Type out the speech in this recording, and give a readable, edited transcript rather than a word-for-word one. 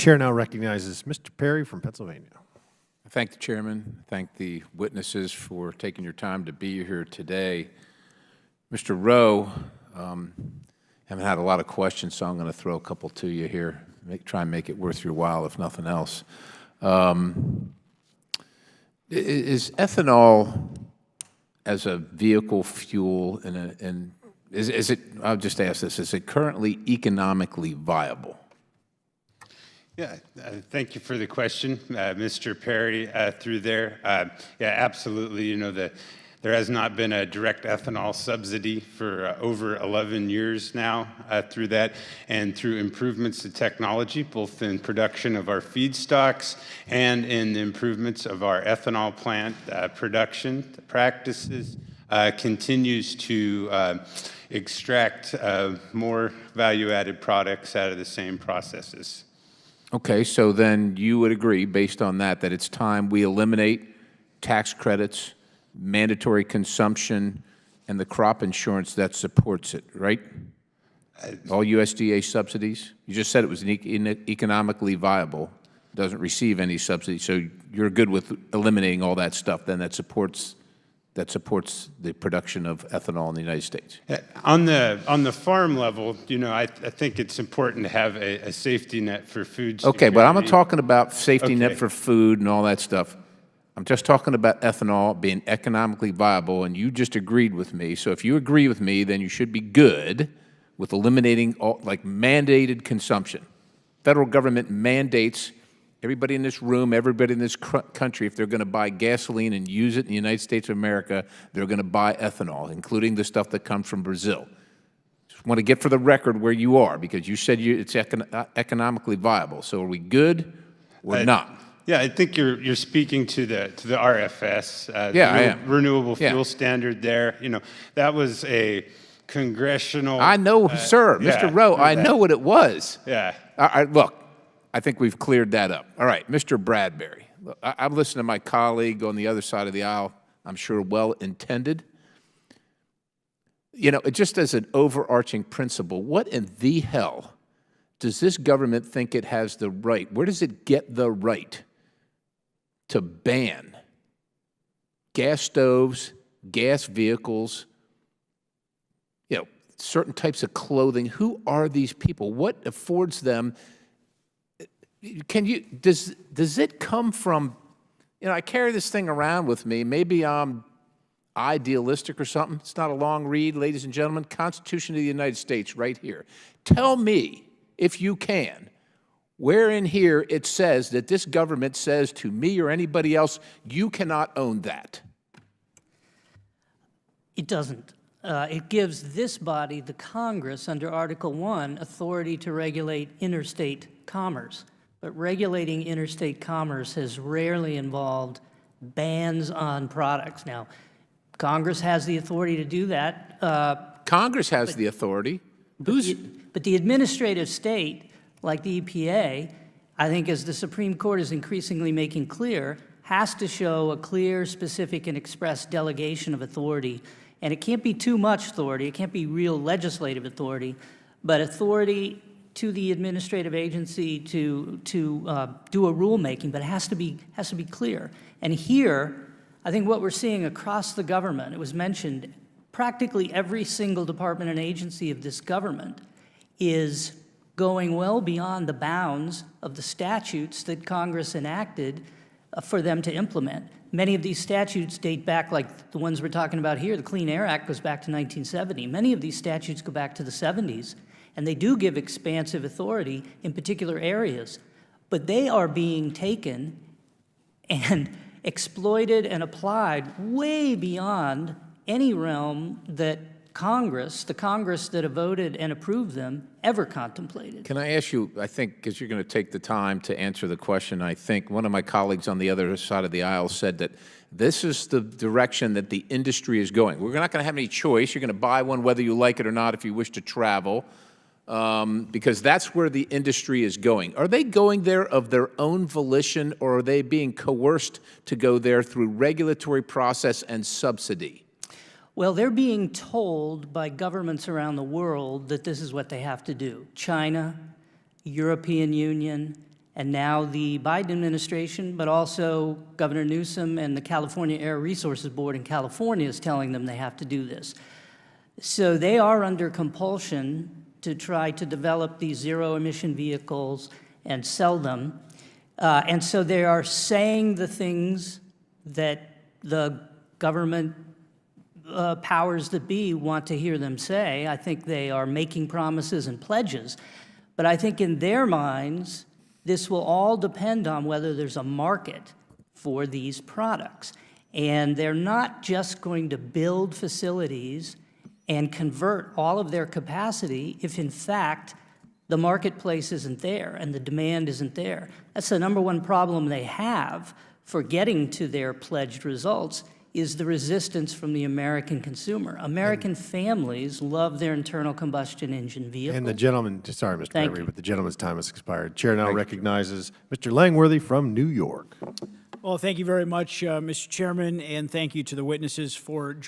Chair now recognizes Mr. Perry from Pennsylvania. I thank the chairman, thank the witnesses for taking your time to be here today. Mr. Rowe, haven't had a lot of questions, so I'm going to throw a couple to you here, try and make it worth your while, if nothing else. Is ethanol as a vehicle fuel, is it, I'll just ask this, is it currently economically viable? Yeah, thank you for the question, Mr. Perry, through there. Yeah, absolutely. You know, there has not been a direct ethanol subsidy for over 11 years now through that, and through improvements to technology, both in production of our feedstocks and in the improvements of our ethanol plant production practices, continues to extract more value-added products out of the same processes. Okay, so then you would agree, based on that, that it's time we eliminate tax credits, mandatory consumption, and the crop insurance that supports it, right? All USDA subsidies? You just said it was economically viable, doesn't receive any subsidy, so you're good with eliminating all that stuff, then that supports the production of ethanol in the United States. On the farm level, you know, I think it's important to have a safety net for food security. Okay, but I'm not talking about safety net for food and all that stuff. I'm just talking about ethanol being economically viable, and you just agreed with me. So if you agree with me, then you should be good with eliminating all, like, mandated consumption. Federal government mandates everybody in this room, everybody in this country, if they're going to buy gasoline and use it in the United States of America, they're going to buy ethanol, including the stuff that comes from Brazil. Just want to get for the record where you are, because you said it's economically viable. So are we good or not? Yeah, I think you're speaking to the RFS, yeah, I am. Renewable Fuel Standard there. You know, that was a congressional. I know, sir, Mr. Rowe, I know what it was. Yeah. Look, I think we've cleared that up. All right, Mr. Bradbury. Look, I've listened to my colleague on the other side of the aisle, I'm sure well-intended. You know, just as an overarching principle, what in the hell does this government think it has the right, where does it get the right to ban gas stoves, gas vehicles, you know, certain types of clothing? Who are these people? What affords them? Does it come from, you know, I carry this thing around with me. Maybe I'm idealistic or something. It's not a long read, ladies and gentlemen. Constitution of the United States, right here. Tell me, if you can, where in here it says that this government says to me or anybody else, you cannot own that. It doesn't. It gives this body, the Congress, under Article 1, authority to regulate interstate commerce. But regulating interstate commerce has rarely involved bans on products. Now, Congress has the authority to do that. Congress has the authority. But the administrative state, like the EPA, I think, as the Supreme Court is increasingly making clear, has to show a clear, specific, and express delegation of authority. And it can't be too much authority. It can't be real legislative authority, but authority to the administrative agency to do a rulemaking, but it has to be clear. And here, I think what we're seeing across the government, it was mentioned, practically every single department and agency of this government is going well beyond the bounds of the statutes that Congress enacted for them to implement. Many of these statutes date back, like the ones we're talking about here, the Clean Air Act goes back to 1970. Many of these statutes go back to the 70s. And they do give expansive authority in particular areas, but they are being taken and exploited and applied way beyond any realm that Congress, the Congress that have voted and approved them, ever contemplated. Can I ask you, I think, because you're going to take the time to answer the question, I think one of my colleagues on the other side of the aisle said that this is the direction that the industry is going. We're not going to have any choice. You're going to buy one whether you like it or not if you wish to travel. Because that's where the industry is going. Are they going there of their own volition, or are they being coerced to go there through regulatory process and subsidy? Well, they're being told by governments around the world that this is what they have to do. China, European Union, And now the Biden administration, but also Governor Newsom and the California Air Resources Board in California is telling them they have to do this. So they are under compulsion to try to develop these zero-emission vehicles and sell them. And so they are saying the things that the government powers that be want to hear them say. I think they are making promises and pledges. But I think in their minds, this will all depend on whether there's a market for these products. And they're not just going to build facilities and convert all of their capacity if, in fact, the marketplace isn't there and the demand isn't there. That's the number one problem they have for getting to their pledged results is the resistance from the American consumer. American families love their internal combustion engine vehicles. And the gentleman, sorry, Mr. Thank Perry, you. but the gentleman's time has expired. Chair now recognizes Mr. Langworthy from New York. Well, thank you very much, Mr. Chairman, and thank you to the witnesses for joining